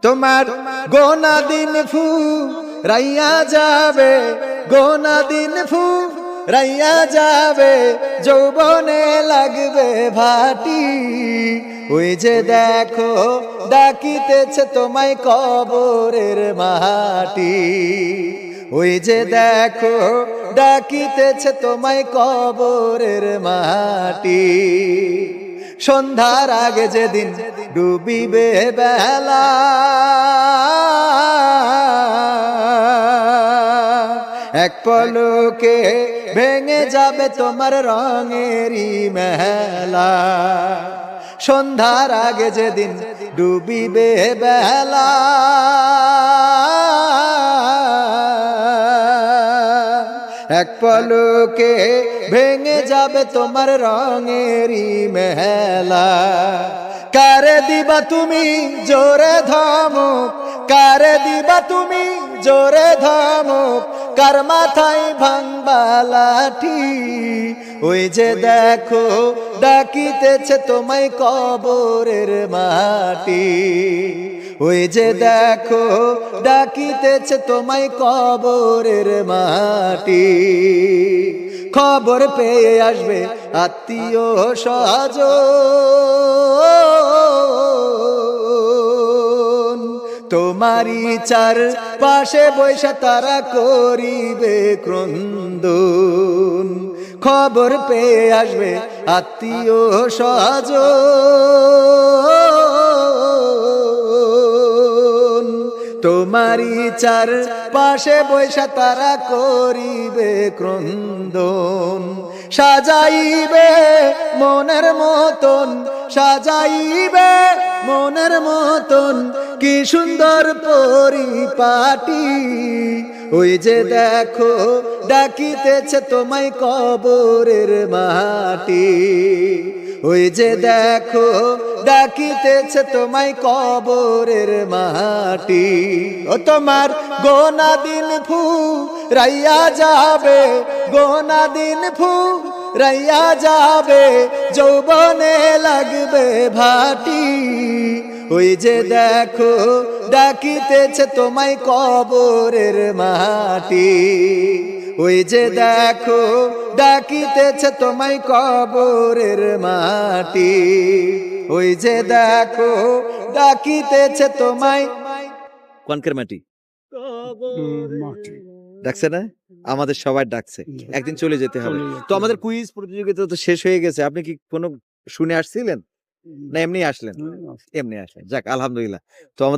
তোমার গোনা দিন ফু রাইয়া যাবে, গোনা দিন ফু রাইয়া যাবে, যৌবনে লাগবে ভাটি। ওই যে দেখো ডাকিতেছে তোমায় কবরের মাটি, ওই যে দেখো ডাকিতেছে তোমায় কবরের মাটি। সন্ধ্যার আগে যেদিন ডুবিবে বেলা, এক পলকে ভেঙে যাবে তোমার রঙেরই মেলা। সন্ধ্যার আগে যেদিন ডুবিবে বেলা, এক পলকে ভেঙে যাবে তোমার রঙেরই মেলা। কারে দিবা তুমি জোরে ধমক, কারে দিবা তুমি জোরে ধমক, কার মাথায় ভাঙবা লাঠি। ওই যে দেখো ডাকিতেছে তোমায় কবরের মাটি, ওই যে দেখো ডাকিতেছে তোমায় কবরের মাটি। খবর পেয়ে আসবে আত্মীয় স্বজন, তোমারই চার পাশে বৈশা তারা করিবে ক্রন্দন। খবর পেয়ে আসবে আত্মীয় স্বজন, তোমারই চার পাশে বৈশা তারা করিবে ক্রন্দন। সাজাইবে মনের মতন, সাজাইবে মনের মতন, কি সুন্দর পরিপাটি। ওই যে দেখো ডাকিতেছে তোমায় কবরের মাটি, ওই যে দেখো ডাকিতেছে তোমায় কবরের মাটি। ও তোমার গোনা দিন ফু রাইয়া যাবে, গোনা দিন ফু রাইয়া যাবে, যৌবনে লাগবে ভাটি। ওই যে দেখো ডাকিতেছে তোমায় কবরের মাটি, ওই যে দেখো ডাকিতেছে তোমায় কবরের মাটি, ওই যে দেখো ডাকিতেছে তোমায় কনকের মাটি। ডাকছে না? আমাদের সবাই ডাকছে, একদিন চলে যেতে হবে। তো আমাদের কুইজ প্রতিযোগিতা তো শেষ হয়ে গেছে, আপনি কি কোনো শুনে আসছিলেন না এমনি আসলেন? এমনি আসলেন, যাক আলহামদুলিল্লাহ। তো আমাদের